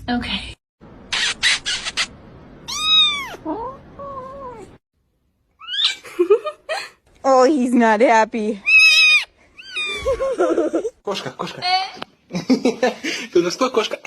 Okay. Oh, he's not happy. Кошка, кошка. Ты на что, кошка?